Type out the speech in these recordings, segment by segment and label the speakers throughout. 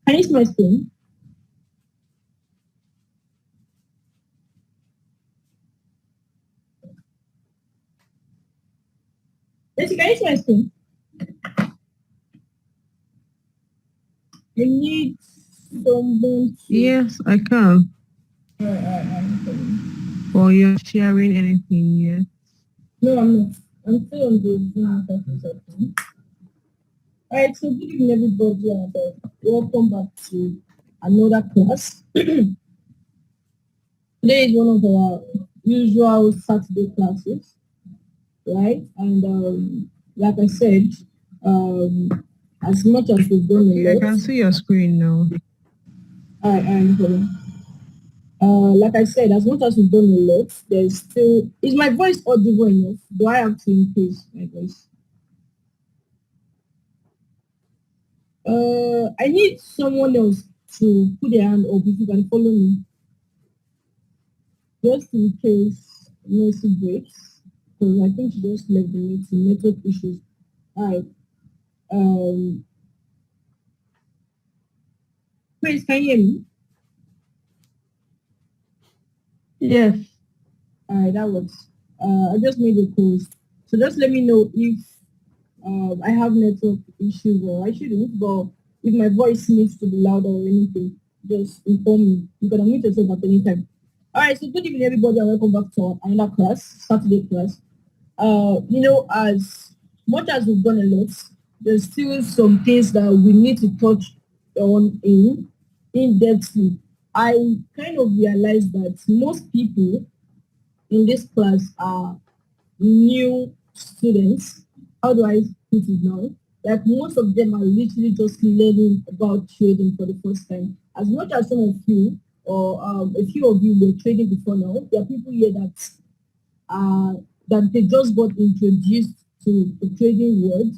Speaker 1: Can you see my screen? Yes, can you see my screen? I need someone to.
Speaker 2: Yes, I can.
Speaker 1: I'm
Speaker 2: Or you're sharing anything yet?
Speaker 1: No, I'm not. I'm still on the Zoom session. All right, so good evening, everybody, and welcome back to another class. Today is one of our usual Saturday classes, right? And like I said, um, as much as we've done a
Speaker 2: Okay, I
Speaker 1: lot,
Speaker 2: can see your screen now.
Speaker 1: I am. Like I said, as much as we've done a lot, there's still. Is my voice audible enough? Do I have to increase my voice? I need someone else to put their hand up if you can follow me, just in case Mercy breaks, because I think she just left the meeting, network issues. Alright, um, Prince, can you hear me?
Speaker 2: Yes.
Speaker 1: Alright, that works. I just made a post, so just let me know if I have network issues or I shouldn't, but if my voice needs to be louder or anything, just inform me. You can unmute yourself at any time. All right, so good evening, everybody, and welcome back to another class, Saturday class. As much as we've done a lot, there's still some things that we need to touch on in depthly. I kind of realized that most people in this class are new students. How do I put it now? Like most of them are literally just learning about trading for the first time. As much as some of you or a few of you were trading before now, there are people here uh, that they just got introduced to the trading world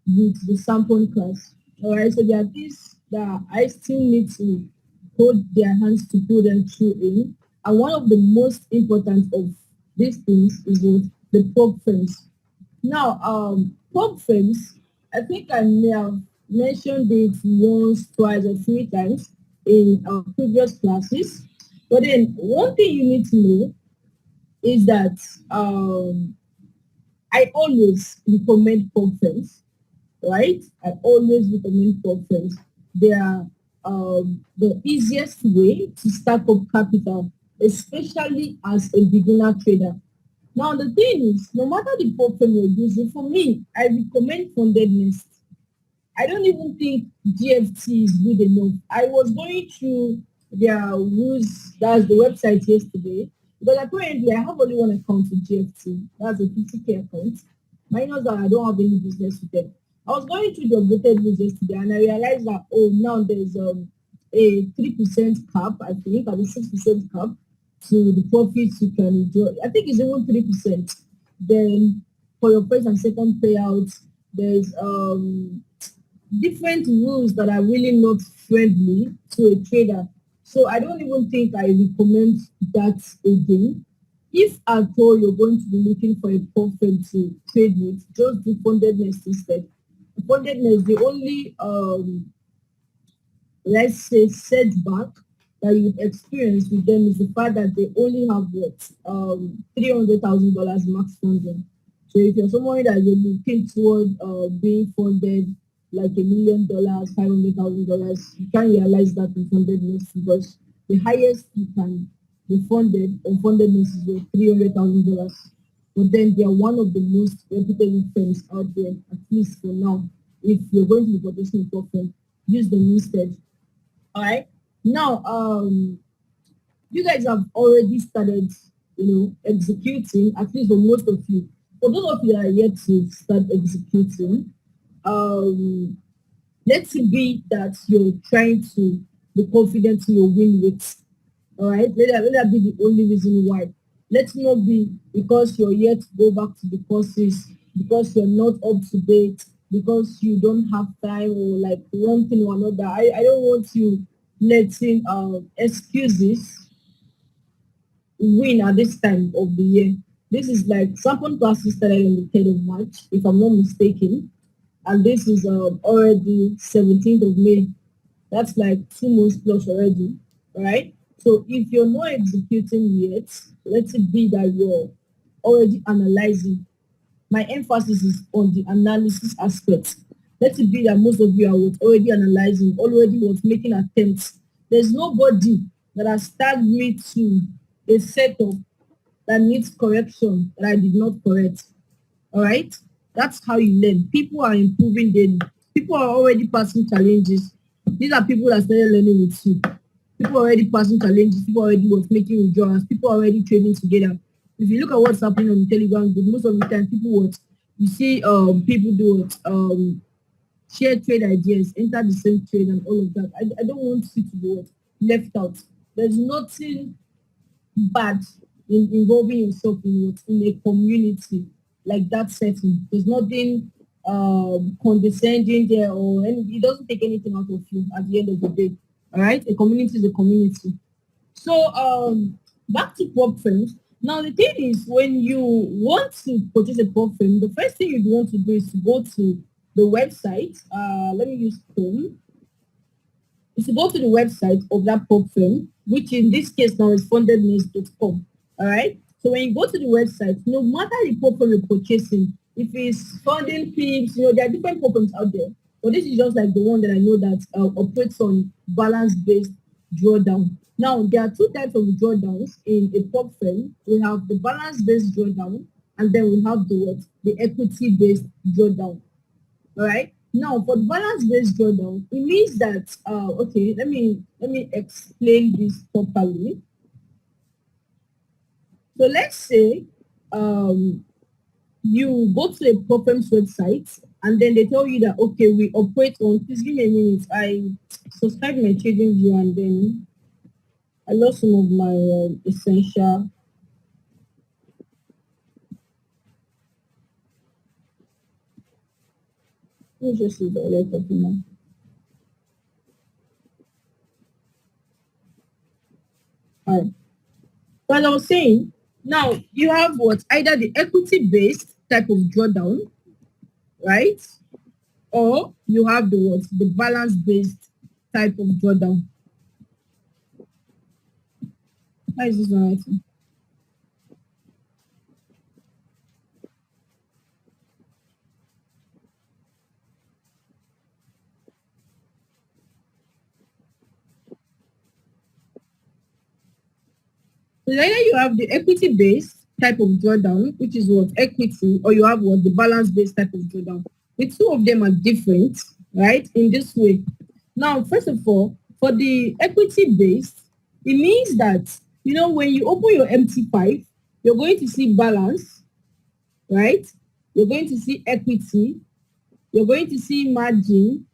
Speaker 1: with the sample class. All right, so there are things that I still need to hold their hands to put them through in. And one of the most important of these things is with the prop firms. Now, prop firms, I think I may have mentioned it once, twice, or three times in our previous classes. But then one thing you need to know is that I always recommend prop firms, right? I always recommend prop firms. They are the easiest way to stack up capital, especially as a beginner trader. Now the thing is, no matter the prop firm you're using, for me, I recommend funded nest. I don't even think GFT is good enough. I was going through their rules, that's the website yesterday, because apparently I have only one account with GFT. That's a 50K account. Minus that I don't have any business with them. I was going through the updated rules yesterday and I realized that, oh, now there's a 3% cap, I think, and a 6% cap to the profits you can enjoy. I think it's even 3%. Then for your first and second payouts, there's different rules that are really not friendly to a trader. So I don't even think I recommend that again. If at all you're going to be looking for a profit to trade with, just do fundedness instead. Fundedness, the only let's say setback that you've experienced with them is the fact that they only have what $300,000 max funding. So if you're someone that you're looking toward being funded like $1 million, $500,000, you can't realize that in fundedness because the highest you can be funded on fundedness is $300,000. But then they are one of the most reputable firms out there, at least for now. If you're going to be purchasing a firm, use them instead. All right. Now, you guys have already started, executing, at least for most of you. For those of you that are yet to start executing, um, let's be that you're trying to be confident in your win rates. All right. Let that be the only reason why. Let's not be because you're yet to go back to the courses, because you're not up to date, because you don't have time or like one thing or another. I don't want you letting excuses win at this time of the year. This is like sample classes started on the 3rd of March, if I'm not mistaken. And this is already 17th of May. That's like 2 months plus already, right? So if you're not executing yet, let it be that you're already analyzing. My emphasis is on the analysis aspect. Let it be that most of you are already analyzing, already making attempts. There's nobody that has tagged me to a setup that needs correction that I did not correct. All right? That's how you learn. People are improving daily. People are already passing challenges. These are people that started learning with you. People are already passing challenges. People are already making withdrawals. People are already trading together. If you look at what's happening on the Telegram group, most of the time people you see people do share trade ideas, enter the same trade and all of that. I don't want you to be left out. There's nothing bad in involving yourself in a community like that setting. There's nothing condescending there or it doesn't take anything out of you at the end of the day. All right, a community is a community. So back to prop firms. Now the thing is, when you want to purchase a prop firm, the first thing you'd want to do is to go to the website. Let me use Chrome is to go to the website of that prop firm, which in this case now is fundednews.com. All right. So when you go to the website, no matter the prop firm you're purchasing, if it's funding pips, there are different prop firms out there. But this is just like the one that I know that operates on balance-based drawdown. Now, there are two types of drawdowns in a prop firm. We have the balance-based drawdown, and then we have the equity-based drawdown. All right. Now, for the balance-based drawdown, it means that okay, let me explain this properly. So let's say you go to a prop firm's website and then they tell you that okay, we operate on. Please give me a minute. I subscribed my trading view and then I lost some of my essential. Let me just see the other document. All right. But I was saying, now you have either the equity-based type of drawdown, right? Or you have the balance-based type of drawdown. How is this one writing? So either you have the equity-based type of drawdown, which is equity, or you have the balance-based type of drawdown. The two of them are different, right? In this way. Now, first of all, for the equity-based, it means that when you open your MT5, you're going to see balance, right? You're going to see equity, you're going to see margin,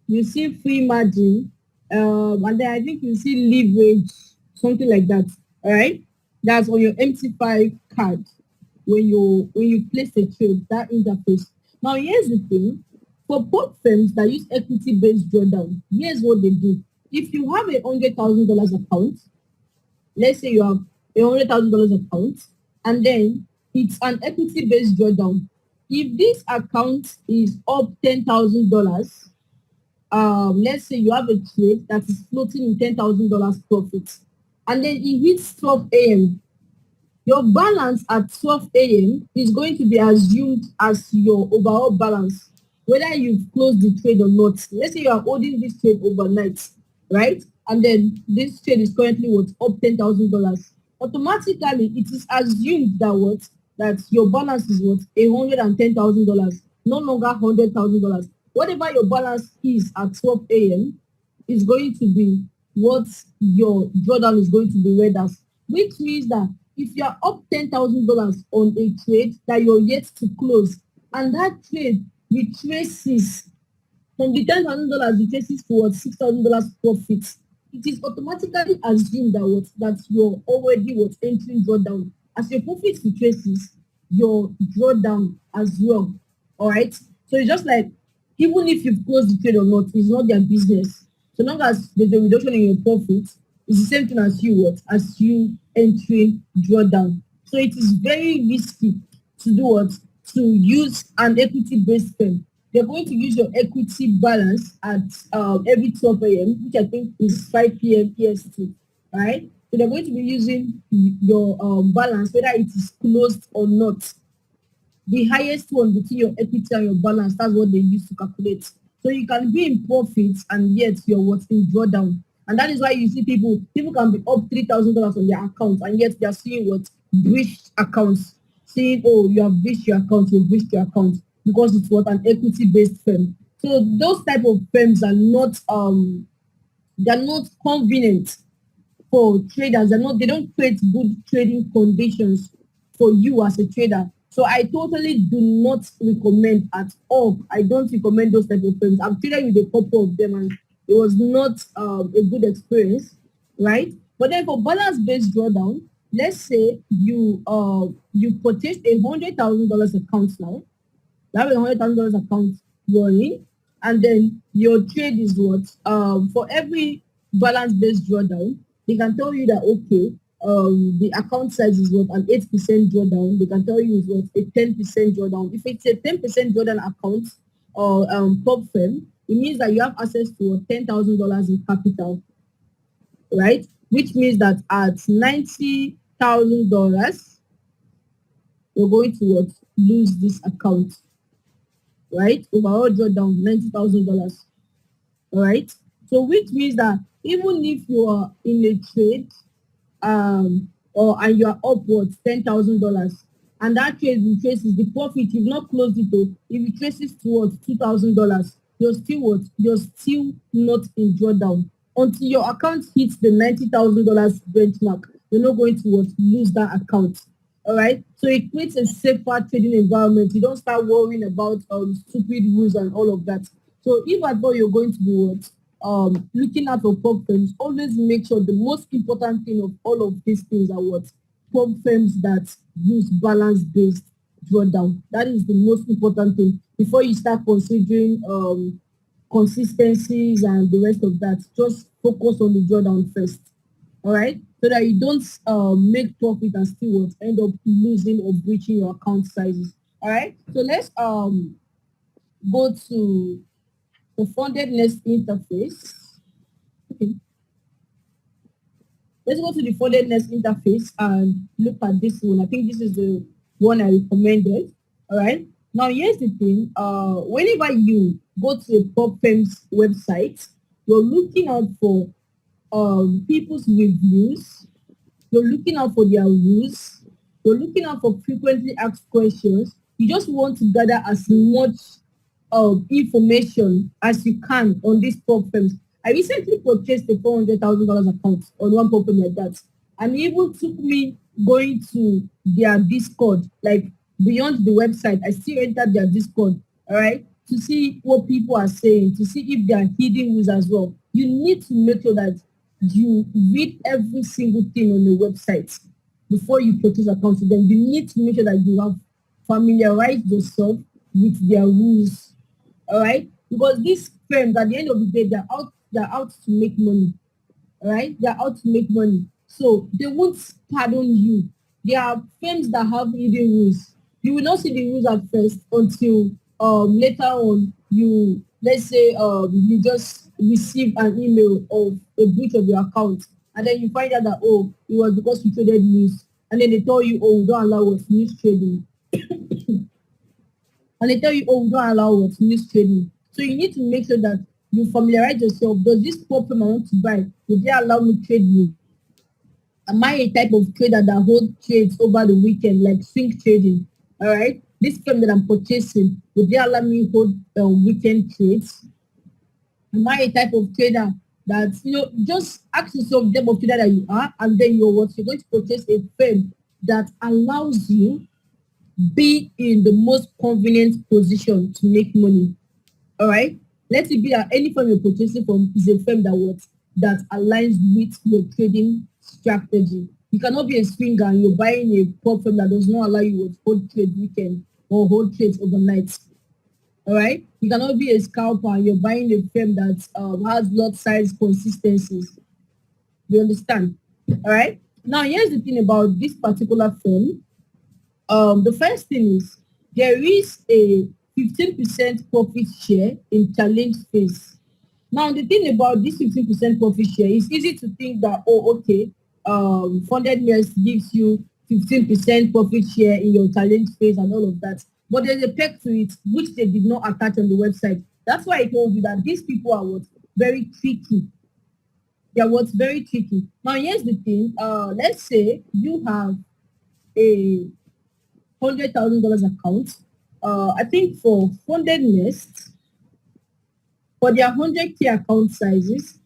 Speaker 1: you see free margin, and then I think you see leverage, something like that. All right, that's on your MT5 card when you place a trade, that interface. Now here's the thing: for both firms that use equity-based drawdown, here's what they do. If you have $100,000 account, let's say you have $100,000 account, and then it's an equity-based drawdown. If this account is up $10,000, let's say you have a trade that is floating in $10,000 profit, and then it hits 12 a.m. Your balance at 12 a.m. is going to be assumed as your overall balance, whether you've closed the trade or not. Let's say you are holding this trade overnight, right? And then this trade is currently up $10,000. Automatically, it is assumed that your balance is $110,000, no longer $100,000. Whatever your balance is at 12 a.m. is going to be what your drawdown is going to be read as, which means that if you are up $10,000 on a trade that you're yet to close, and that trade retraces from the $10,000 retraces towards $6,000 profit, it is automatically assumed that you're already entering drawdown. As your profit retraces, your drawdown as well. All right. So it's just like even if you've closed the trade or not, it's not their business. So long as there's a reduction in your profit, it's the same thing as you entering drawdown. So it is very risky to do to use an equity-based firm. they're going to use your equity balance at every 12 a.m., which I think is 5 p.m. EST, right? So they're going to be using your balance, whether it is closed or not. The highest one between your equity and your balance, that's what they use to calculate. So you can be in profits and yet you're what in drawdown. And that is why you see people can be up $3,000 on their account and yet they're seeing what breached accounts, saying, oh, you have breached your account, you've breached your account because it's what an equity-based firm. So those type of firms are not they're not convenient for traders. They don't create good trading conditions for you as a trader. So I totally do not recommend at all. I don't recommend those type of firms. I've traded with a couple of them and it was not a good experience, right? But then for balance-based drawdown, let's say you purchased $100,000 account now. You have $100,000 account running, and then your trade is what? For every balance-based drawdown, they can tell you that okay, the account size is what an 8% drawdown. They can tell you is what a 10% drawdown. If it's a 10% drawdown account or prop firm, it means that you have access to $10,000 in capital, right? Which means that at $90,000, you're going to what lose this account, right? Overall drawdown $90,000. All right. So which means that even if you are in a trade, or and you are upwards $10,000, and that trade retraces the profit, you've not closed it though. If it traces towards $2,000, you're still what? You're still not in drawdown until your account hits the $90,000 benchmark. You're not going to what? Lose that account. All right. So it creates a safer trading environment. You don't start worrying about stupid rules and all of that. So if at all you're going to be what looking at for prop firms, always make sure the most important thing of all of these things are what prop firms that use balance-based drawdown. That is the most important thing before you start considering consistencies and the rest of that. Just focus on the drawdown first. All right, so that you don't make profit and still what end up losing or breaching your account sizes. All right, so let's go to the funded nest interface. Okay. Let's go to the funded nest interface and look at this one. I think this is the one I recommended. All right. Now here's the thing. Whenever you go to a prop firm's website, you're looking out for people's reviews. You're looking out for their rules. You're looking out for frequently asked questions. You just want to gather as much information as you can on these prop firms. I recently purchased a $400,000 account on one prop firm like that, and it even took me going to their Discord, like beyond the website. I still entered their Discord, all right, to see what people are saying, to see if they are hidden rules as well. You need to make sure that you read every single thing on the website before you purchase accounts with them. You need to make sure that you have familiarized yourself with their rules. All right, because these firms at the end of the day they're out to make money. All right, they're out to make money, so they won't pardon you. There are firms that have hidden rules. You will not see the rules at first until later on you, let's say you just receive an email of a breach of your account, and then you find out that oh, it was because you traded news, and then they tell you oh, we don't allow what news trading, and they tell you, oh, we don't allow what news trading. So you need to make sure that you familiarize yourself. Does this problem I want to buy, will they allow me trade you? Am I a type of trader that hold trades over the weekend, like swing trading? All right. This firm that I'm purchasing, would they allow me hold weekend trades? Am I a type of trader that, just ask yourself the type of trader that you are, and then you're going to purchase a firm that allows you be in the most convenient position to make money. All right. Let it be that any firm you're purchasing from is a firm that aligns with your trading strategy. You cannot be a swinger and you're buying a prop firm that does not allow you to hold trade weekend or hold trades overnight. All right. You cannot be a scalper and you're buying a firm that has lot size consistencies. You understand? All right. Now here's the thing about this particular firm. The first thing is there is a 15% profit share in challenge phase. Now, the thing about this 15% profit share is easy to think that, oh, okay, funded years gives you 15% profit share in your challenge phase and all of that. But there's a peg to it, which they did not attach on the website. That's why I told you that these people are what? Very tricky. They are what's very tricky. Now, here's the thing. Let's say you have a $100,000 account. I think for funded nest, for their 100K account sizes,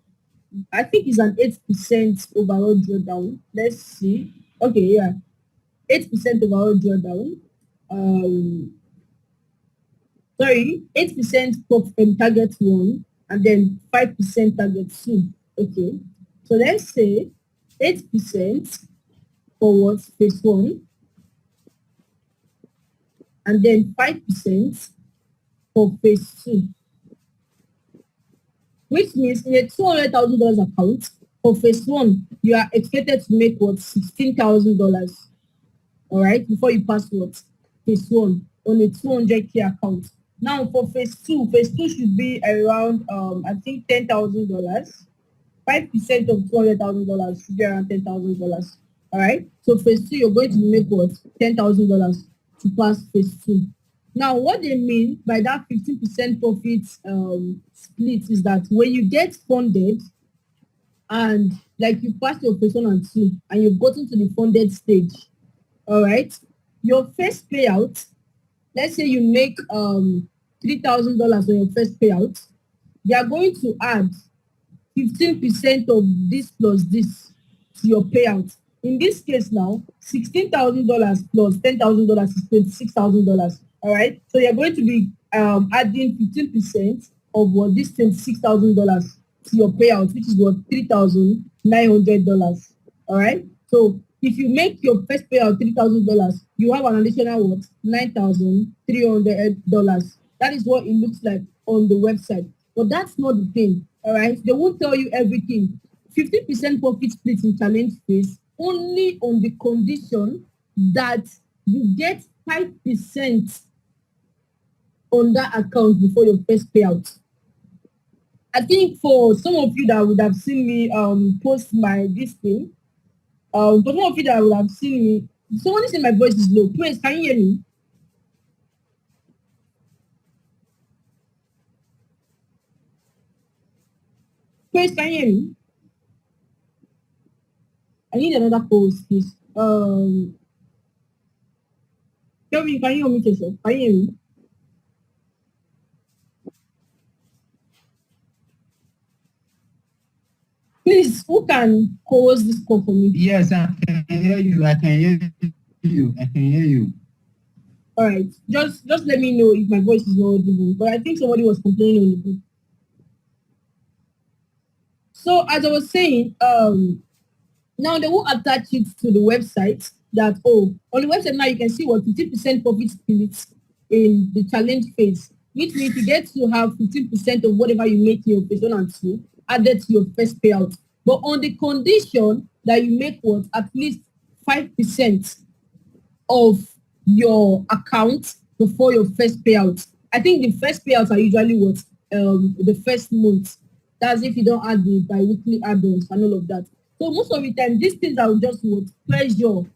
Speaker 1: I think it's an 8% overall drawdown. Let's see. Okay, yeah. 8% overall drawdown. Sorry, 8% target one and then 5% target two. Okay. So let's say 8% for what? Phase one. And then 5% for phase two. Which means in a $200,000 account, for phase one, you are expected to make what? $16,000. All right, before you pass what? Phase one on a 200K account. Now for phase two should be around I think $10,000. 5% of $200,000 should be around $10,000. All right. So phase two, you're going to make what? $10,000 to pass phase two. Now, what they mean by that 15% profit split is that when you get funded and like you pass your phase one and two and you've gotten to the funded stage, all right, your first payout, let's say you make $3,000 on your first payout, they are going to add 15% of this plus this to your payout. In this case now, $16,000 plus $10,000 is $26,000. All right. So you're going to be adding 15% of what this $26,000 to your payout, which is what $3,900. All right. So if you make your first payout $3,000, you have an additional what? $9,300. That is what it looks like on the website. But that's not the thing. All right. They won't tell you everything. 50% profit split in challenge phase only on the condition that you get 5% on that account before your first payout. I think for some of you that would have seen me post my this thing, for some of you that would have seen me, someone is saying my voice is low. Please, can you hear me? Please, can you hear me? I need another post, please. Tell me, can you hear me, yourself? Can you hear me? Please, who can host this call for me?
Speaker 3: Yes, I can hear you. I can hear you. I can hear you.
Speaker 1: All right. Just let me know if my voice is not audible. But I think somebody was complaining on the group. So as I was saying, now they will attach it to the website that, oh, on the website now you can see what 15% profit split in the challenge phase, which means you get to have 15% of whatever you make in your phase 1 and 2 added to your first payout. But on the condition that you make what? At least 5% of your account before your first payout. I think the first payouts are usually what? The first month. That's if you don't add the bi-weekly add-ons and all of that. So most of the time, these things are just what? Pressure.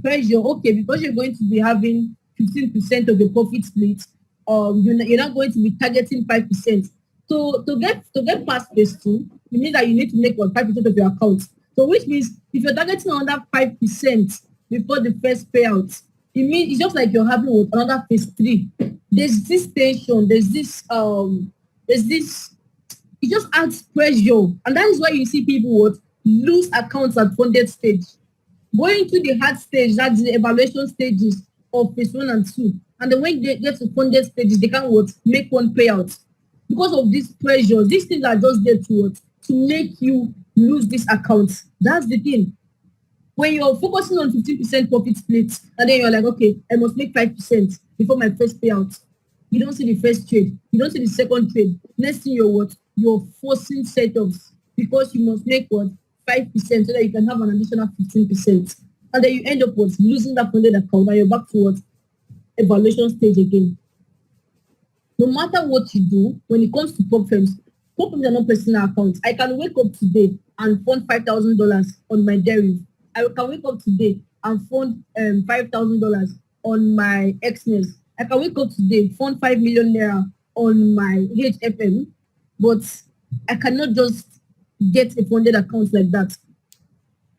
Speaker 1: Okay, because you're going to be having 15% of the profit split, you're not going to be targeting 5%. So to get past phase 2, it means that you need to make what 5% of your account. So which means if you're targeting another 5% before the first payout, it means it's just like you're having what, another phase 3. There's this tension, there's this it just adds pressure. And that is why you see people what lose accounts at funded stage. Going to the hard stage, that's the evaluation stages of phase 1 and 2. And then when they get to funded stages, they can't what make one payout. Because of this pressure, these things are just there to what? To make you lose this account. That's the thing. When you're focusing on 15% profit split, and then you're like, okay, I must make 5% before my first payout. You don't see the first trade. You don't see the second trade. Next thing you're what? You're forcing setups because you must make what? 5% so that you can have an additional 15%. And then you end up what? Losing that funded account and you're back to what? Evaluation stage again. No matter what you do, when it comes to prop firms are not personal accounts. I can wake up today and fund $5,000 on my deriv. I can wake up today and fund $5,000 on my XNES. I can wake up today, fund 5 million naira on my HFM, but I cannot just get a funded account like that.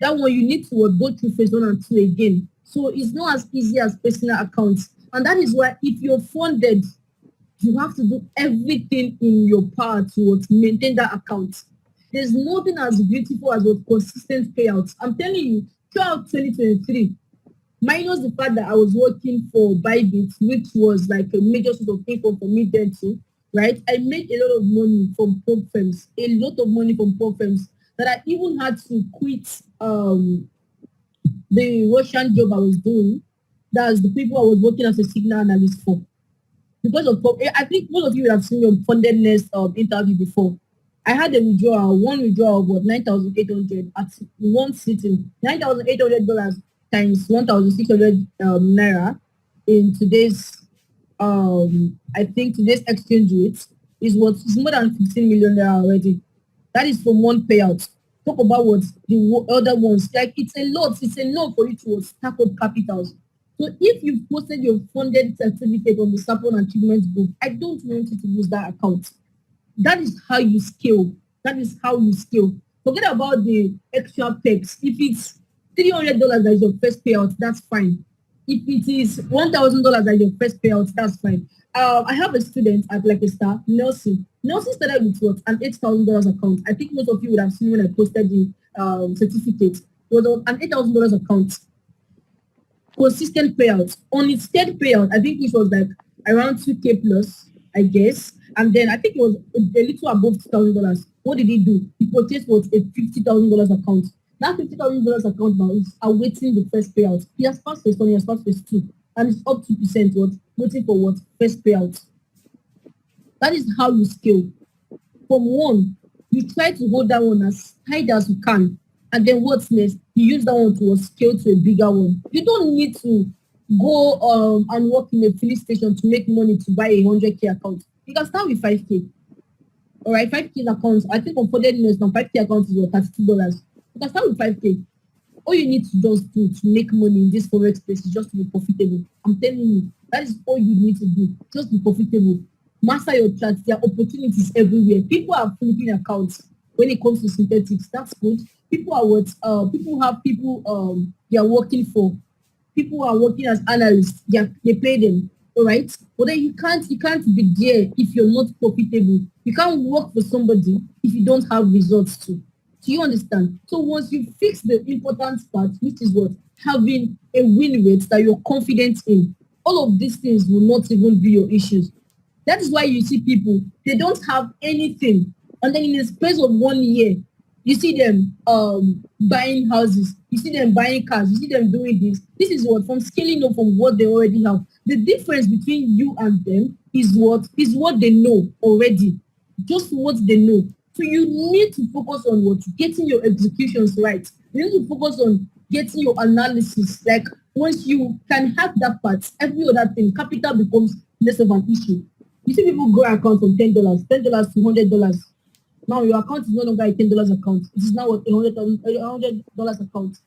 Speaker 1: That one you need to go through phase 1 and 2 again. So it's not as easy as personal accounts. And that is why if you're funded, you have to do everything in your power to maintain that account. There's nothing as beautiful as what consistent payouts. I'm telling you, throughout 2023, minus the fact that I was working for Bybit, which was like a major source of income for me then too, right? I made a lot of money from prop firms, a lot of money from prop firms that I even had to quit the Russian job I was doing. That's the people I was working as a signal analyst for. Because of I think most of you have seen your fundedness interview before. I had a one withdrawal of what 9,800 at one sitting. $9,800 times 1,600 naira in today's I think today's exchange rate is what is more than 15 million naira already. That is from one payout. Talk about what the other ones like. It's a lot. It's enough for you to stack up capitals. So if you've posted your funded certificate on the Sapon Achievement Book, I don't want you to use that account. That is how you scale. That is how you scale. Forget about the extra perks. If it's $300 as your first payout, that's fine. If it is $1,000 as your first payout, that's fine. I have a student at like a star, Nelson. Nelson started with what? An $8,000 account. I think most of you would have seen when I posted the certificate. It was an $8,000 account. Consistent payouts. On its third payout, I think it was like around 2K plus, I guess. And then I think it was a little above $2,000. What did he do? He purchased what a $50,000 account. That $50,000 account now is awaiting the first payout. He has passed phase 1, he has passed phase 2, and it's up 2%. What waiting for what first payout? That is how you scale. From one, you try to hold that one as tight as you can. And then what's next? You use that one to scale to a bigger one. You don't need to go and work in a filling station to make money to buy a 100K account. You can start with 5K. All right, 5K accounts. I think on funded investors now 5K accounts is what $32. You can start with 5K. All you need to just do to make money in this Forex space is just to be profitable. I'm telling you, that is all you need to do. Just be profitable. Master your charts. There are opportunities everywhere. People are flipping accounts when it comes to synthetics. That's good. People are people have people they are working for. People are working as analysts. They pay them. All right. But then you can't be there if you're not profitable. You can't work for somebody if you don't have results to. Do you understand? So once you fix the important part, which is what having a win rate that you're confident in, all of these things will not even be your issues. That is why you see people, they don't have anything. And then in the space of 1 year, you see them buying houses, you see them buying cars, you see them doing this. This is what from scaling up from what they already have. The difference between you and them is what they know already. Just what they know. So you need to focus on what getting your executions right. You need to focus on getting your analysis. Like once you can have that part, every other thing, capital becomes less of an issue. You see people grow account from $10 to $100. Now your account is no longer a $10 account. It is now a $100 account.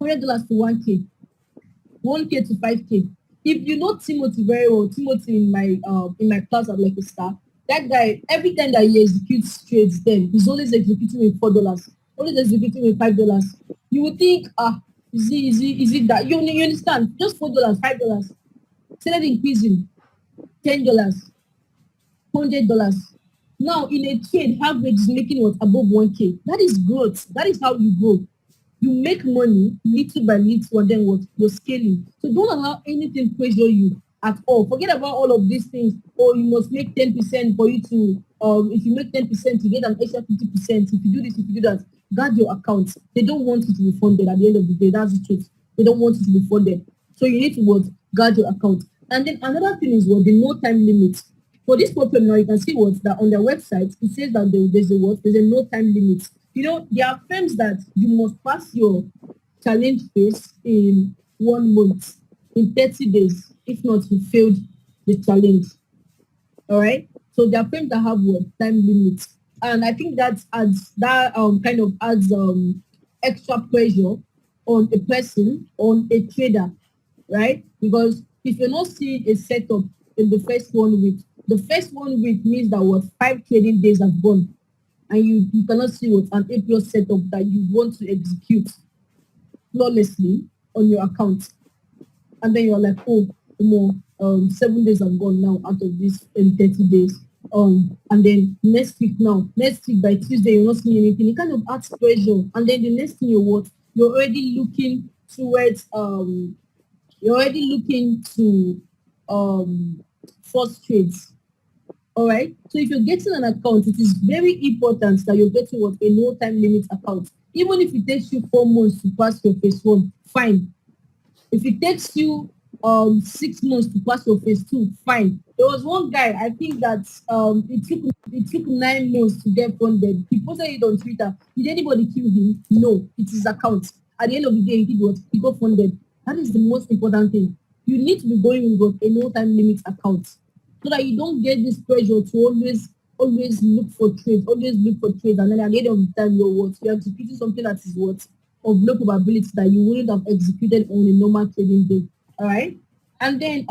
Speaker 1: $100 to 1K, 1K to 5K. If you know Timothy very well, Timothy in my class at like a star, that guy every time that he executes trades, then he's always executing with $4, always executing with $5. You would think, is it that you understand? Just $4, $5. Started increasing. $10, $100. Now in a trade, average is making what above 1K. That is growth. That is how you grow. You make money little by little, and then what you're scaling. So don't allow anything pressure you at all. Forget about all of these things. Or you must make 10% for you to. If you make 10%, you get an extra 50%. If you do this, if you do that, guard your accounts. They don't want you to be funded at the end of the day. That's the truth. They don't want you to be funded. So you need to what guard your account. And then another thing is what the no time limit. For this problem now, you can see what that on their website it says that there's a no time limit. You know, there are firms that you must pass your challenge phase in 1 month, in 30 days. If not, you failed the challenge. All right. So there are firms that have what time limits, and I think that kind of adds extra pressure on a person, on a trader, right? Because if you're not seeing a setup in the first 1 week, the first 1 week means that what 5 trading days have gone, and you cannot see what an April setup that you want to execute flawlessly on your account, and then you're like, oh, more 7 days have gone now out of this in 30 days. And then next week by Tuesday, you're not seeing anything. It kind of adds pressure. And then the next thing you what, you're already looking towards you're already looking to first trades. All right. So if you're getting an account, it is very important that you're getting what a no time limit account. Even if it takes you 4 months to pass your phase one, fine. If it takes you 6 months to pass your phase two, fine. There was one guy, I think that it took 9 months to get funded. He posted it on Twitter. Did anybody kill him? No, it's his account. At the end of the day, he did what? He got funded. That is the most important thing. You need to be going with a no time limit account so that you don't get this pressure to always look for trades, and then at the end of the time you're executing something that is what of low probability that you wouldn't have executed on a normal trading day. All right. And then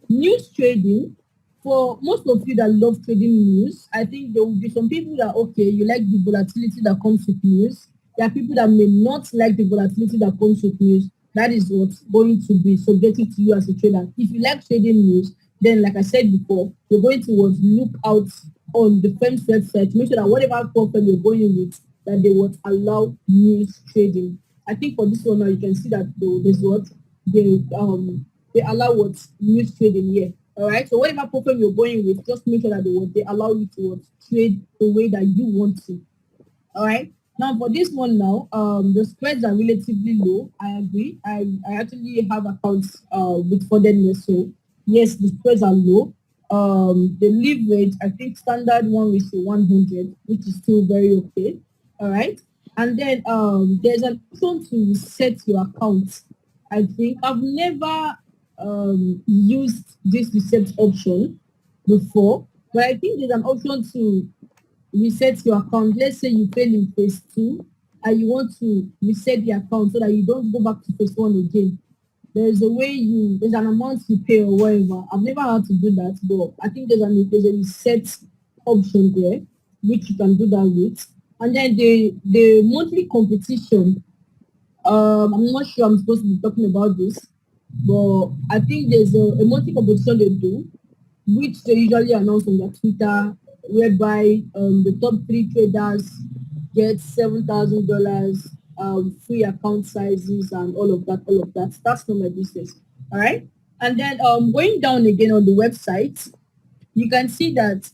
Speaker 1: news trading, for most of you that love trading news, I think there will be some people that okay, you like the volatility that comes with news. There are people that may not like the volatility that comes with news. That is what's going to be subjective to you as a trader. If you like trading news, then like I said before, you're going to what, look out on the firm's website, make sure that whatever platform you're going with, that they would allow news trading. I think for this one now, you can see that there's what they allow what news trading here. All right. So whatever platform you're going with, just make sure that they allow you to what, trade the way that you want to. All right. Now for this one now, the spreads are relatively low. I agree. I actually have accounts with fundedness, so yes, the spreads are low. The leverage, I think standard 1:100, which is still very okay. All right. And then there's an option to reset your account. I think I've never used this reset option before, but I think there's an option to reset your account. Let's say you fail in phase two and you want to reset the account so that you don't go back to phase one again. There's an amount you pay or whatever. I've never had to do that, but I think there's a reset option there which you can do that with. And then the monthly competition. I'm not sure I'm supposed to be talking about this, but I think there's a monthly competition they do, which they usually announce on their Twitter, whereby the top three traders get $7,000 free account sizes and all of that, all of that. That's not my business. All right. And then going down again on the website, you can see that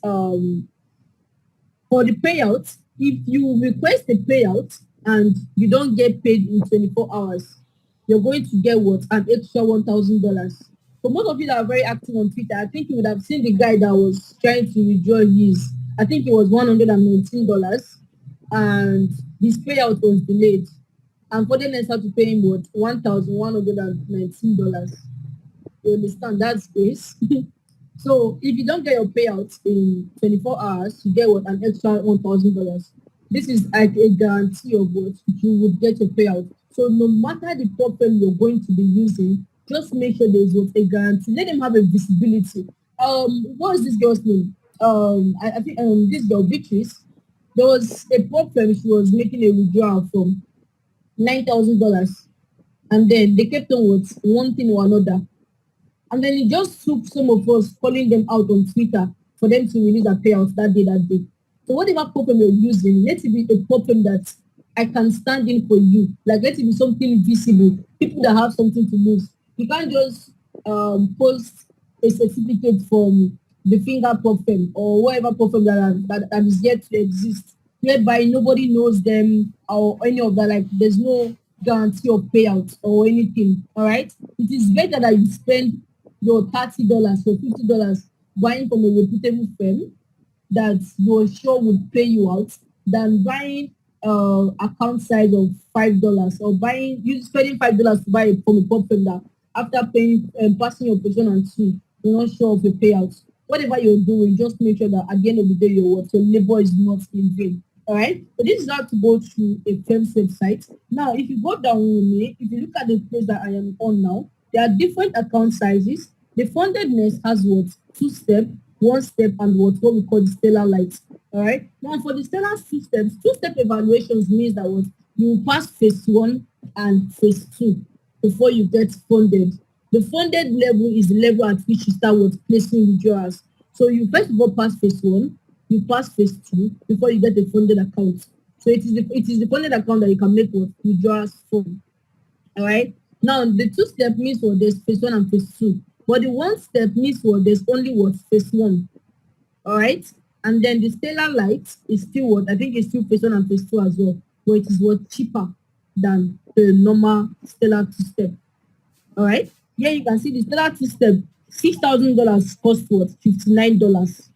Speaker 1: for the payout, if you request a payout and you don't get paid in 24 hours, you're going to get what? An extra $1,000. For most of you that are very active on Twitter, I think you would have seen the guy that was trying to withdraw his, I think it was $119, and his payout was delayed. And for the next had to pay him what? $1,119. You understand? That's grace. So if you don't get your payout in 24 hours, you get what? An extra $1,000. This is like a guarantee of what you would get your payout. So no matter the problem you're going to be using, just make sure there's what a guarantee. Let them have a visibility. What was this girl's name? I think this girl Beatrice. There was a problem. She was making a withdrawal from $9,000, and then they kept on with one thing or another. And then it just took some of us calling them out on Twitter for them to release a payout that day. So whatever problem you're using, let it be a problem that I can stand in for you. Like let it be something visible. People that have something to lose. You can't just post a certificate from the finger problem or whatever problem that is yet to exist, whereby nobody knows them or any of that. Like there's no guarantee of payout or anything. All right. It is better that you spend your $30 or $50 buying from a reputable firm that you're sure would pay you out than buying account size of $5 or you spending $5 to buy from a pop firm that after paying passing your person and two, you're not sure of the payout. whatever you're doing, just make sure that at the end of the day, your labor is not in vain. All right. So this is how to go through a firm's website. Now, if you go down with me, if you look at the place that I am on now, there are different account sizes. The fundedness has what? Two step, one step, and what we call the stellar light. All right. Now, for the stellar two-step evaluations means that what you pass phase one and phase two before you get funded. The funded level is the level at which you start with placing withdrawals. So you first of all pass phase one, you pass phase two before you get a funded account. So it is the funded account that you can make what withdrawals from. All right. Now the two-step means what there's phase one and phase two, but the one step means what there's only what phase one. All right. And then the stellar light is still what I think it's still phase one and phase two as well, but it is what cheaper than the normal stellar two-step. All right. Here you can see the stellar two-step, $6,000 cost what $59.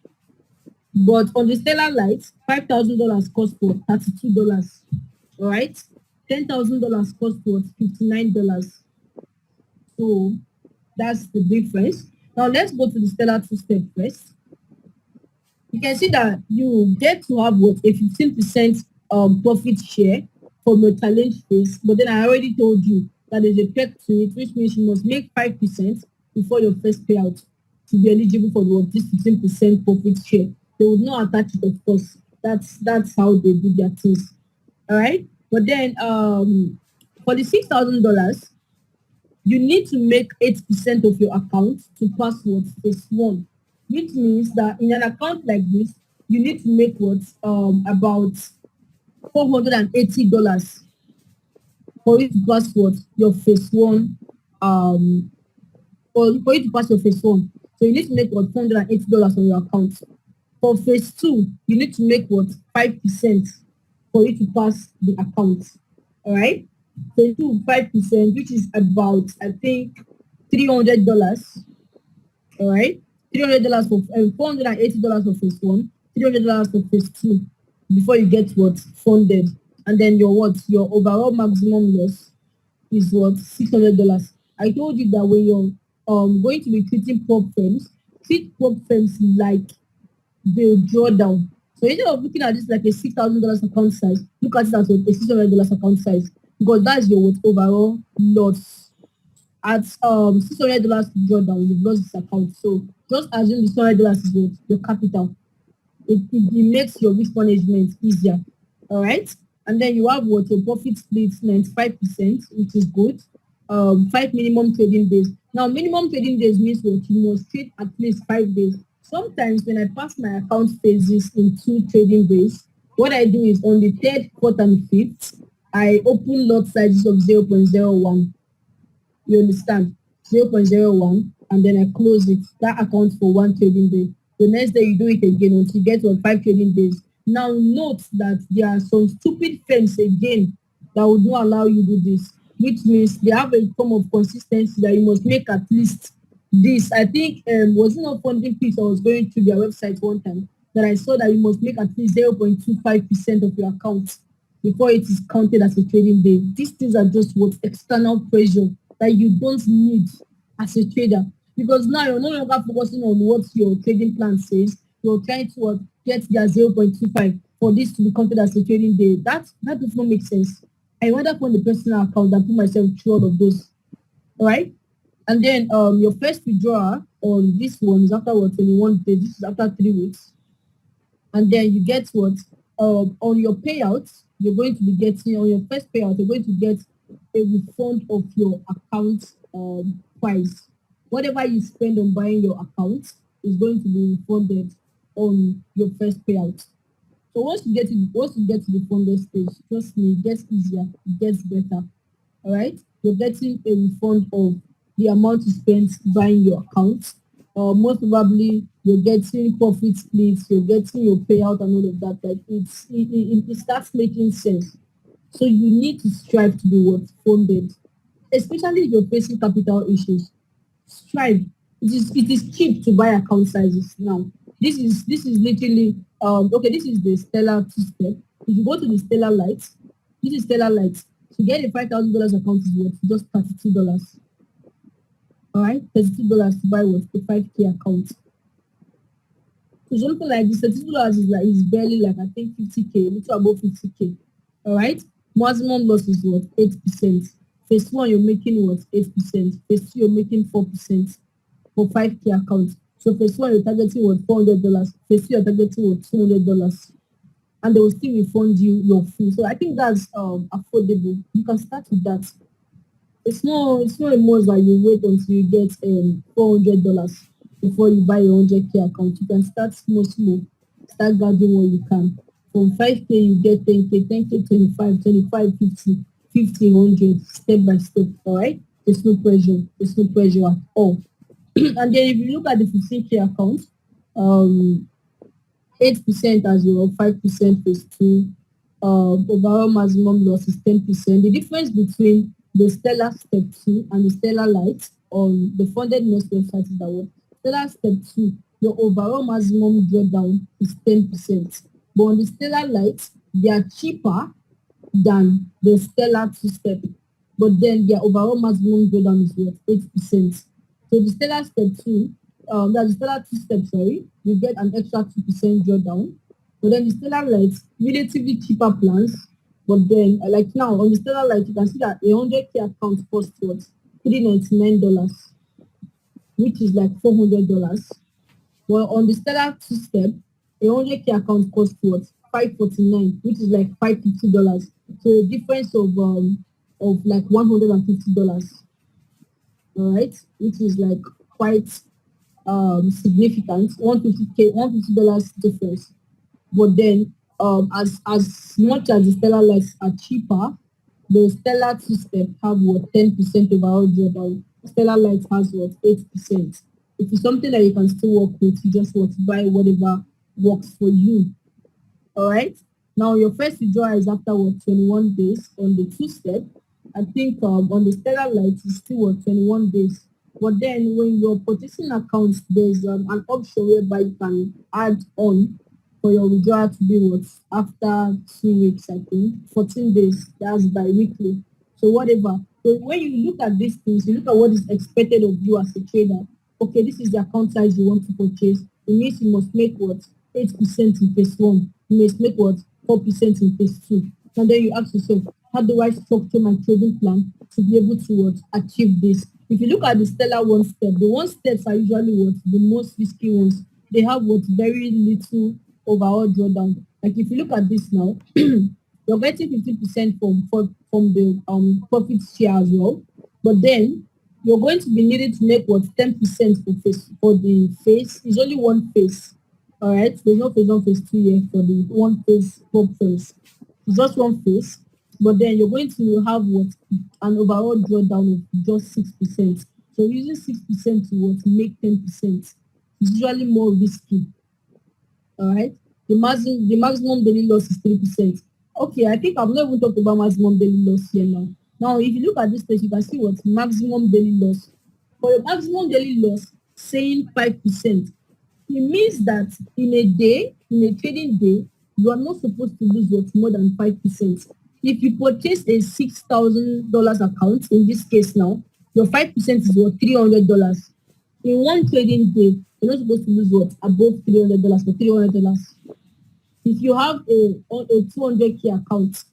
Speaker 1: But on the stellar light, $5,000 cost what $32. All right. $10,000 cost what $59. So that's the difference. Now let's go to the stellar two-step first. You can see that you get to have what a 15% profit share from your challenge phase, but then I already told you that there's a peg to it, which means you must make 5% before your first payout to be eligible for this 15% profit share. They would not attach it, of course. That's how they do their things. All right. But then for the $6,000, you need to make 8% of your account to pass what phase one, which means that in an account like this, you need to make what about $480 for you to pass what your phase one for you to pass your phase one. So you need to make what $480 on your account. For phase two, you need to make what 5% for you to pass the account. All right. So 5%, which is about I think $300. All right, $300 for $480 for phase one, $300 for phase two before you get what funded, and then your overall maximum loss is what $600. I told you that when you're going to be treating prop firms, treat prop firms like they draw down. So instead of looking at this like a $6,000 account size, look at it as a $600 account size, because that's your overall loss. At $600 drawdown, you've lost this account. So just assume the $600 is your capital. It makes your risk management easier. All right. And then you have what your profit split 95%, which is good. 5 minimum trading days. Now, minimum trading days means what you must trade at least 5 days. Sometimes when I pass my account phases in 2 trading days, what I do is on the 3rd, 4th, and 5th, I open lot sizes of 0.01. You understand? 0.01, and then I close it. That accounts for 1 trading day. The next day you do it again until you get 5 trading days. Now note that there are some stupid firms again that will not allow you to do this, which means they have a form of consistency that you must make at least this. I think was it not funding piece I was going through their website one time that I saw that you must make at least 0.25% of your account before it is counted as a trading day. These things are just what external pressure that you don't need as a trader, because now you're no longer focusing on what your trading plan says. You're trying to get their 0.25 for this to be counted as a trading day. That does not make sense. I rather fund the personal account than put myself through all of those. All right. And then your first withdrawal on this one is after 21 days. This is after 3 weeks. And then you get what on your payouts, you're going to be getting on your first payout, you're going to get a refund of your account price. Whatever you spend on buying your account is going to be refunded on your first payout. So once you get to the funded stage, trust me, it gets easier, it gets better. All right, you're getting a refund of the amount you spent buying your account. Most probably you're getting profit splits, you're getting your payout and all of that. Like it starts making sense. So you need to strive to be what funded, especially if you're facing capital issues. Strive. It is cheap to buy account sizes now. This is literally okay. This is the stellar two-step. If you go to the stellar light, this is stellar light. To get a $5,000 account is worth just $32. All right, $32 to buy what a 5K account. So something like this, $32 is like is barely like I think 50K, little above 50K. All right. Maximum loss is what 8%. Phase one, you're making what 8%. Phase two, you're making 4% for 5K account. So phase one, you're targeting what $400. Phase two, you're targeting what $200, and they will still refund you your fee. So I think that's affordable. You can start with that. It's not a must that you wait until you get $400 before you buy your 100K account. You can start small, small. Start gathering what you can. From 5K you get 10K, 10K 25, 25 50, 50 100, step by step. All right. There's no pressure. There's no pressure at all. And then if you look at the 15K account, um 8% as well, 5% phase two. Overall maximum loss is 10%. The difference between the Stellar Step 2 and the Stellar Light on the funded nurse website is that what Stellar Step 2, your overall maximum drawdown is 10%. But on the Stellar Light, they are cheaper than the Stellar 2 step. But then their overall maximum drawdown is what 8%. So the Stellar Step 2, that's the Stellar 2 step, sorry, you get an extra 2% drawdown. But then the Stellar Light, relatively cheaper plans. But then, like now, on the Stellar Light, you can see that a 100K account costs what? $399, which is like $400. Well, on the Stellar 2 step, a 100K account costs what? $549, which is like $550. So a difference of like $150. All right, which is like quite significant. 150 dollars difference. But then as much as the Stellar Lights are cheaper, the Stellar 2 step have what 10% overall drawdown. Stellar Light has what 8%. If it's something that you can still work with, you just want to buy whatever works for you. All right. Now your first withdrawal is after what 21 days on the 2 step. I think on the Stellar Light it's still what 21 days. But then when you're purchasing accounts, there's an option whereby you can add on for your withdrawal to be what after 2 weeks, I think 14 days. That's bi-weekly. So whatever. So when you look at these things, you look at what is expected of you as a trader. Okay, this is the account size you want to purchase. It means you must make what 8% in phase one. You must make what 4% in phase two. And then you ask yourself, how do I structure my trading plan to be able to what achieve this? If you look at the Stellar one step, the one steps are usually what the most risky ones. They have what very little overall drawdown. Like if you look at this now, you're getting 50% from the profit share as well. But then you're going to be needed to make what 10% for the phase. It's only one phase. All right. There's no phase one, phase two here for the one phase, top phase. It's just one phase. But then you're going to have what an overall drawdown of just 6%. So using 6% to what make 10% is usually more risky. All right. The maximum daily loss is 3%. Okay, I think I've not even talked about maximum daily loss here now. Now, if you look at this page, you can see what maximum daily loss. For your maximum daily loss, saying 5%, it means that in a day, in a trading day, you are not supposed to lose what more than 5%. If you purchase a $6,000 account, in this case now, your 5% is what $300. In one trading day, you're not supposed to lose what above $300 for $300. If you have a 200K account,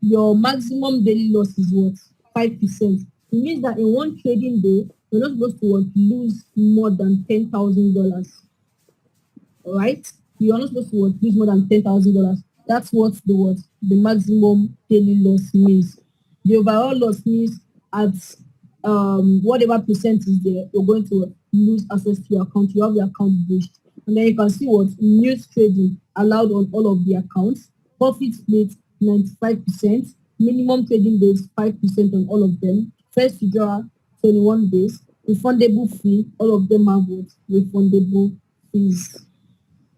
Speaker 1: your maximum daily loss is what 5%. It means that in one trading day, you're not supposed to what, lose more than $10,000. All right, you are not supposed to what, lose more than $10,000. That's what the maximum daily loss means. The overall loss means at whatever percent is there, you're going to lose access to your account. You have your account breached. And then you can see what news trading allowed on all of the accounts. Profit split 95%. Minimum trading days 5% on all of them. First withdrawal 21 days. Refundable fee, all of them have what refundable fees.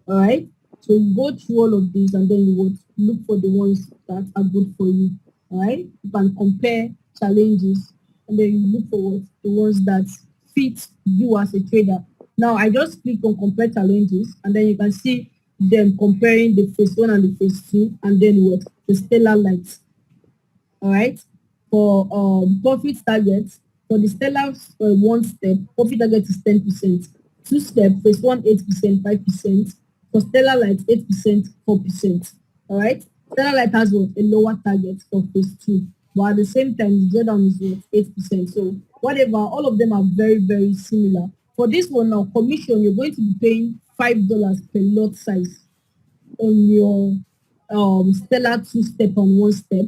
Speaker 1: All right. So you go through all of these and then you would look for the ones that are good for you. All right. You can compare challenges and then you look for what the ones that fit you as a trader. Now I just click on compare challenges and then you can see them comparing the phase one and the phase two and then what the Stellar Lights. All right. For profit targets, for the Stellar one step, profit target is 10%. Two step, phase one 8%, 5%. For Stellar Light, 8%, 4%. All right. Stellar Light has what a lower target for phase two, but at the same time, the drawdown is what 8%. So whatever, all of them are very, very similar. For this one now, commission, you're going to be paying $5 per lot size on your Stellar two step and one step.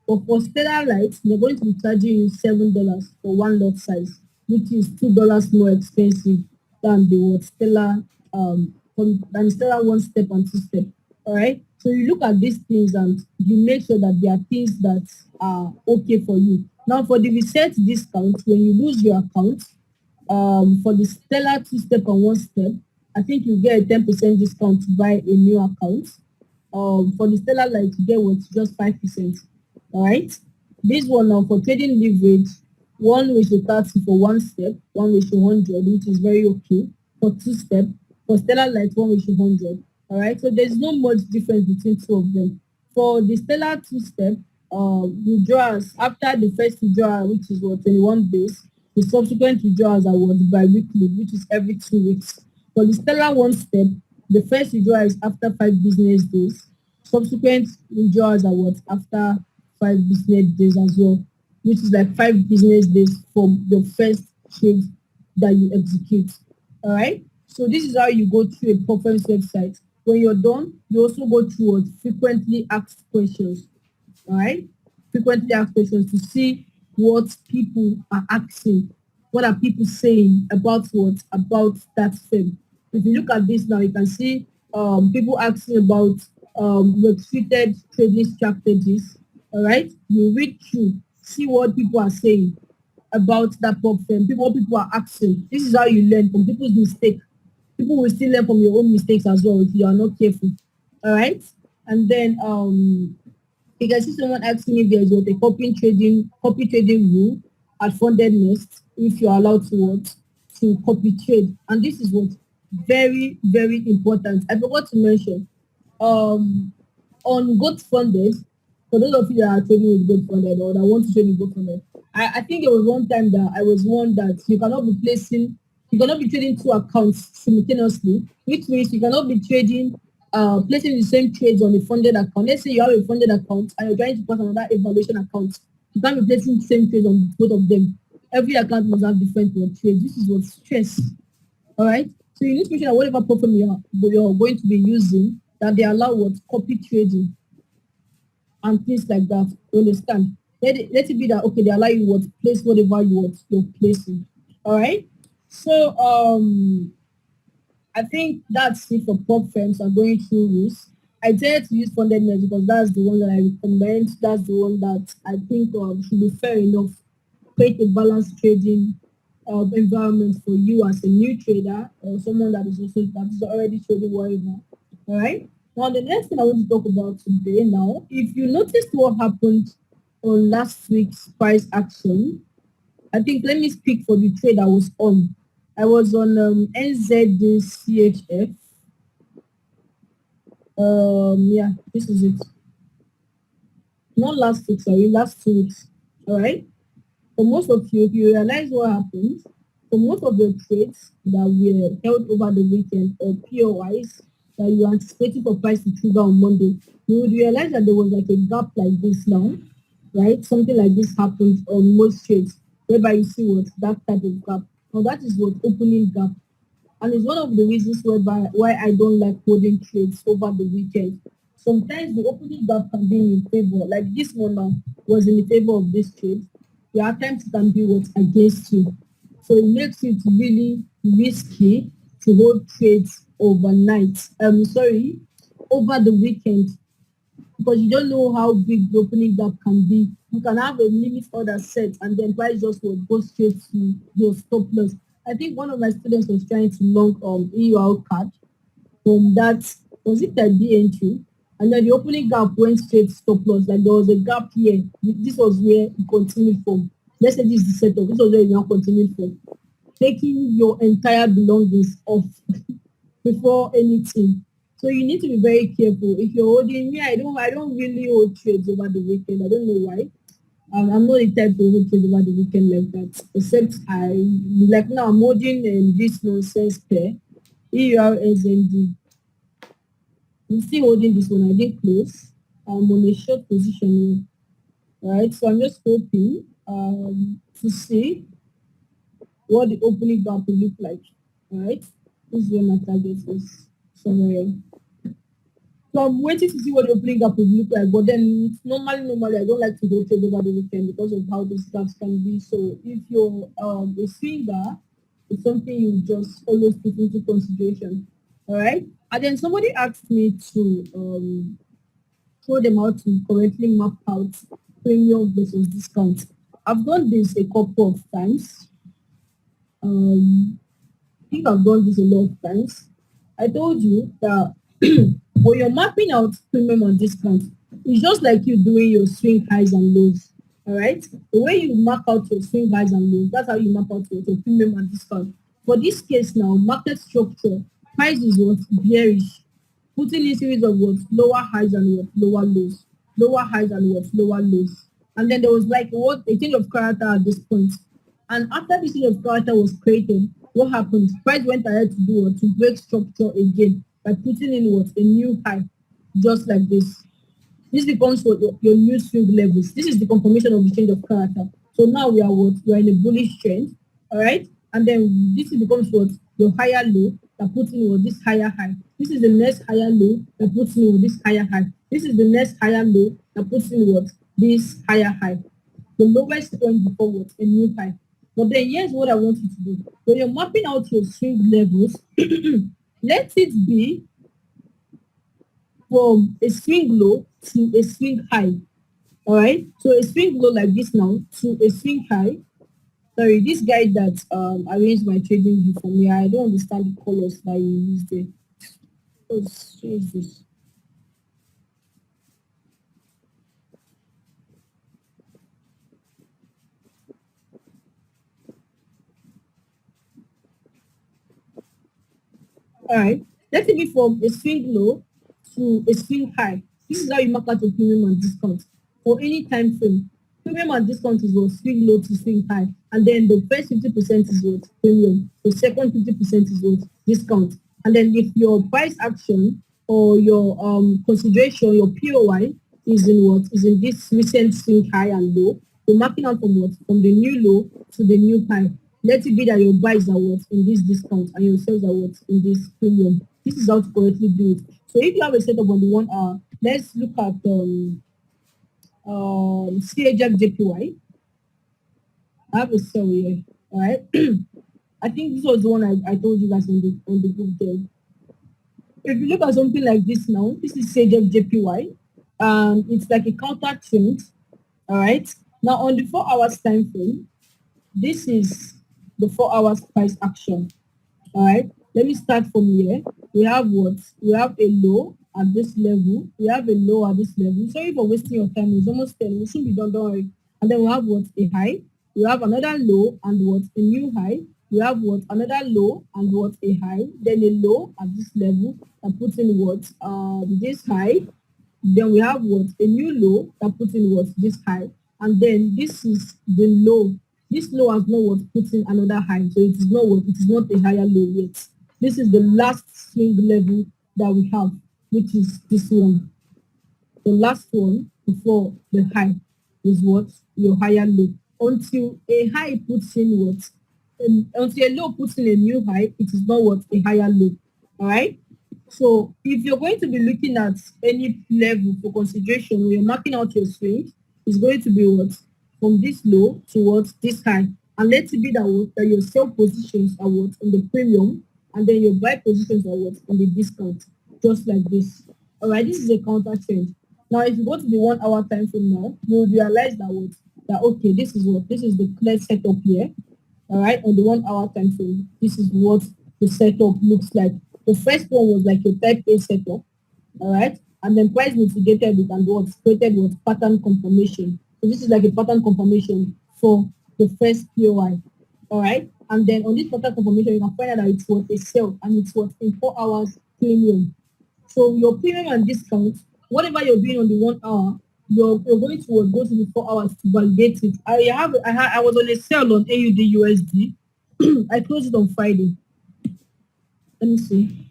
Speaker 1: But for Stellar Light, they're going to be charging you $7 for one lot size, which is $2 more expensive than the what than Stellar one step and two step. All right. So you look at these things and you make sure that there are things that are okay for you. Now for the reset discount, when you lose your account, for the Stellar two step and one step, I think you get a 10% discount to buy a new account. For the Stellar Light, you get what just 5%. All right. This one now for trading leverage, 1:30 for one step, 1:100, which is very okay. For two step, for Stellar Light, 1:100. All right. So there's no much difference between two of them. For the Stellar two step, withdrawals after the first withdrawal, which is what 21 days, the subsequent withdrawals are what bi-weekly, which is every 2 weeks. For the Stellar one step, the first withdrawal is after 5 business days. Subsequent withdrawals are what after 5 business days as well, which is like 5 business days from your first trade that you execute. All right. So this is how you go through a Forex website. When you're done, you also go through what frequently asked questions. All right. Frequently asked questions to see what people are asking. What are people saying about what? About that firm. If you look at this now, you can see people asking about restricted trading strategies. All right. You read through, see what people are saying about that prop firm, what people are asking. This is how you learn from people's mistake. People will still learn from your own mistakes as well if you are not careful. All right. And then you can see someone asking if there's what a copy trading rule at funded nest if you're allowed to what to copy trade. And this is what very, very important. I forgot to mention on Goat Funded, for those of you that are trading with Goat Funded or that want to trade with Goat Funded, I think there was one time that I was warned that you cannot be trading two accounts simultaneously, which means you cannot be trading, placing the same trades on a funded account. Let's say you have a funded account and you're trying to put another evaluation account. You can't be placing the same trades on both of them. Every account must have different trades. This is what stress. All right. So you need to make sure that whatever platform you're going to be using, that they allow what copy trading and things like that. You understand? Let it be that okay, they allow you what place whatever you want you're placing. All right. So I think that's it for prop firms are going through rules. I tend to use funded net because that's the one that I recommend. That's the one that I think should be fair enough. Create a balanced trading environment for you as a new trader or someone that is already trading whatever. All right. Now the next thing I want to talk about today now, if you noticed what happened on last week's price action, I think let me speak for the trade I was on. I was on NZDCHF. Yeah, this is it. Not last week, sorry, last 2 weeks. All right. For most of you, if you realize what happened, for most of the trades that were held over the weekend or POIs that you are anticipating for price to trigger on Monday, you would realize that there was like a gap like this now, right? Something like this happened on most trades, whereby you see what that type of gap. Now that is what opening gap. And it's one of the reasons why I don't like holding trades over the weekend. Sometimes the opening gap can be in favor. Like this one now was in the favor of this trade. There are times it can be what against you. So it makes it really risky to hold trades overnight. Over the weekend because you don't know how big the opening gap can be. You can have a limit order set and then price just will go straight to your stop loss. I think one of my students was trying to long EUR card from that, was it that D entry? And then the opening gap went straight to stop loss. Like there was a gap here. This was where it continued from. Let's say this is the setup. This was where it now continued from. Taking your entire belongings off before anything. So you need to be very careful. If you're holding me, I don't really hold trades over the weekend. I don't know why. I'm not the type to hold trade over the weekend like that. Except I like now I'm holding this nonsense pair, EURSND. I'm still holding this one. I did close. I'm on a short position here. Right. So I'm just hoping to see what the opening gap will look like. Right. This is where my target is somewhere. So I'm waiting to see what the opening gap will look like. But then it's normally I don't like to go trade over the weekend because of how these gaps can be. So if you're a swinger, it's something you just always take into consideration. All right. And then somebody asked me to throw them out to correctly map out premium versus discount. I've done this a couple of times. I think I've done this a lot of times. I told you that when you're mapping out premium and discount, it's just like you doing your swing highs and lows. All right. The way you map out your swing highs and lows, that's how you map out your premium and discount. For this case now, market structure, price is what bearish, putting in series of what lower highs and what lower lows, lower highs and what lower lows. And then there was like what a change of character at this point. And after this change of character was created, what happened? Price went ahead to do what? To break structure again by putting in what? A new high, just like this. This becomes what your new swing levels. This is the confirmation of the change of character. So now we are what? We are in a bullish trend, all right? And then this becomes what? Your higher low that puts in what? This higher high. This is the next higher low that puts in what? This higher high. This is the next higher low that puts in what? This higher high. The lowest point before what? A new high. But then here's what I want you to do. When you're mapping out your swing levels, let it be from a swing low to a swing high. All right. So a swing low like this now to a swing high. Sorry, this guy that arranged my trading view for me, I don't understand the colors that you used there. What's this? All right. Let it be from a swing low to a swing high. This is how you mark out your premium and discount for any time frame. Premium and discount is what swing low to swing high. And then the first 50% is what premium. The second 50% is what discount. And then if your price action or your consideration, your POI is in what? Is in this recent swing high and low. You're marking out from what? From the new low to the new high. Let it be that your buys are what in this discount and your sales are what in this premium. This is how to correctly do it. So if you have a setup on the 1 hour, let's look at CHF JPY. I have a sell here. All right. I think this was the one I told you guys on the group there. If you look at something like this now, this is CHF JPY. It's like a counter trend. All right. Now on the 4 hours time frame, this is the 4 hours price action. All right. Let me start from here. We have what? We have a low at this level. We have a low at this level. Sorry for wasting your time. It's almost 10. We'll soon be done. Don't worry. And then we have what? A high. We have another low and what? A new high. We have what? Another low and what? A high. Then a low at this level that puts in what? This high. Then we have what? A new low that puts in what? This high. And then this is the low. This low has not what put in another high. So it is not what? It is not a higher low yet. This is the last swing level that we have, which is this one. The last one before the high is what? Your higher low. Until a high puts in what? Until a low puts in a new high, it is not what? A higher low. All right? So if you're going to be looking at any level for consideration when you're marking out your swing, it's going to be what? From this low towards this high. And let's be that your sell positions are what? On the premium, and then your buy positions are what? On the discount. Just like this. All right, this is a counter trend. Now, if you go to the 1 hour time frame now, you'll realize that what? That okay, this is what? This is the clear setup here. All right, on the 1 hour time frame, this is what the setup looks like. The first one was like a type A setup, all right, and then price mitigated it and what created was pattern confirmation. So this is like a pattern confirmation for the first POI, all right, and then on this pattern confirmation, you can find out that it's what a sell and it's what in 4 hours premium. So your premium and discount, whatever you're doing on the 1 hour, you're going to go to the 4 hours to validate it. I was on a sale on AUD USD. I closed it on Friday. Let me see.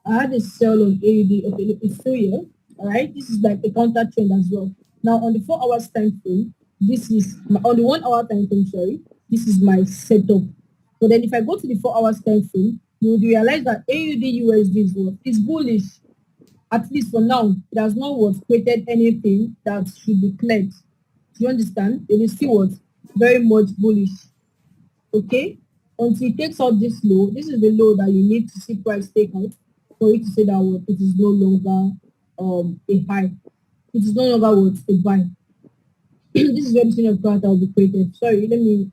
Speaker 1: I had a sell on AUD. Okay, look, it's still here. All right, this is like a counter trend as well. Now on the 4 hours time frame, this is on the 1 hour time frame. Sorry, this is my setup. But then if I go to the 4 hours time frame, you would realize that AUD USD is what is bullish. At least for now, it has not what created anything that should be cleared. Do you understand? It is still what very much bullish. Okay, until it takes out this low. This is the low that you need to see price take out for you to say that what it is no longer a high. It is no longer what a buy. This is where the signal of character will be created. Sorry, let me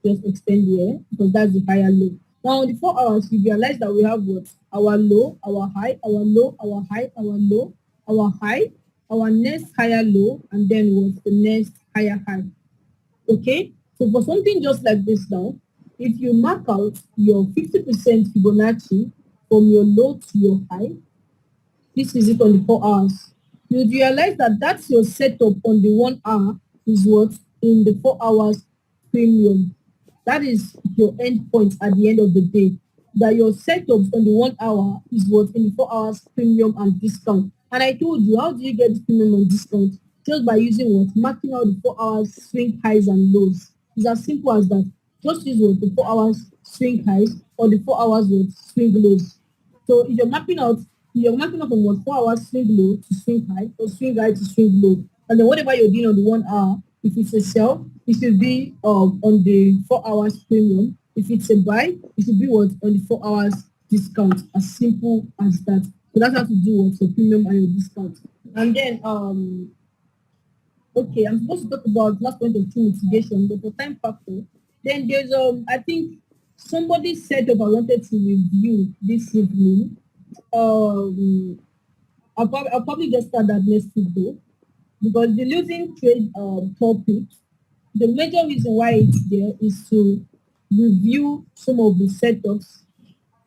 Speaker 1: just extend here because that's the higher low. Now on the 4 hours, you realize that we have what our low, our high, our low, our high, our low, our high, our next higher low, and then what the next higher high. Okay, so for something just like this now, if you mark out your 50% Fibonacci from your low to your high, this is it on the 4 hours. You realize that that's your setup on the 1 hour is what in the 4 hours premium. That is your end point at the end of the day. That your setups on the 1 hour is what in the 4 hours premium and discount. And I told you, how do you get this premium and discount? Just by using what? Marking out the 4 hours swing highs and lows. It's as simple as that. Just use what? The 4 hours swing highs or the 4 hours what? Swing lows. So if you're mapping out from what 4 hours swing low to swing high or swing high to swing low. And then whatever you're doing on the 1 hour, if it's a sell, it should be on the 4 hours premium. If it's a buy, it should be what on the 4 hours discount. As simple as that. So that's how to do what your premium and your discount. And then okay, I'm supposed to talk about last point of two mitigation, but for time factor, then there's I think somebody said up I wanted to review this evening. Um I'll probably just start that next week though, because the losing trade topic, the major reason why it's there is to review some of the setups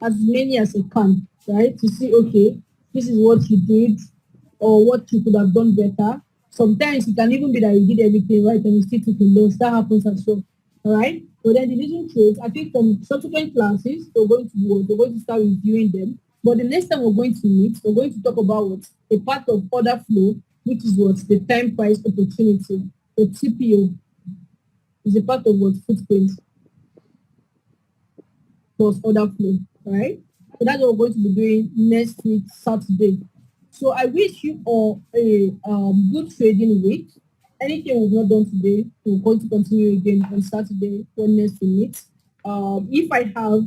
Speaker 1: as many as you can, right? To see, okay, this is what you did or what you could have done better. Sometimes it can even be that you did everything right and you still took a loss. That happens as well. All right. But then the losing trades, I think from subsequent classes, we're going to start reviewing them. But the next time we're going to meet, we're going to talk about what a part of order flow, which is what the time price opportunity, the TPO, is a part of what footprint plus order flow, right? So that's what we're going to be doing next week, Saturday. So I wish you all a good trading week. Anything we've not done today, we're going to continue again on Saturday when next we meet. If I have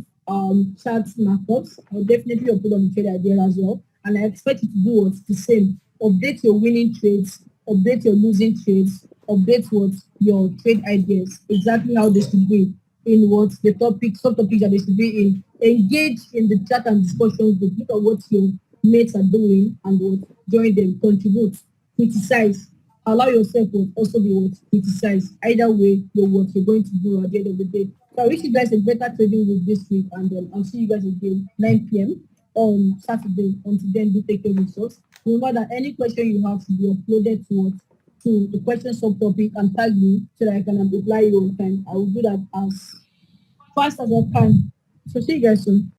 Speaker 1: chart markups, I'll definitely upload on the trade idea as well. And I expect you to do what's the same. Update your winning trades, update your losing trades, update what your trade ideas, exactly how they should be in what the topic, subtopics that they should be in. Engage in the chat and discussion group. Look at what your mates are doing and what join them, contribute, criticize. Allow yourself to also be what criticize. Either way, you're what you're going to do at the end of the day. So I wish you guys a better trading week this week, and I'll see you guys again 9 p.m. on Saturday. Until then, do take care of yourselves. Remember that any question you have should be uploaded to what to the question subtopic and tag me so that I can reply you on time. I will do that as fast as I can. So see you guys soon.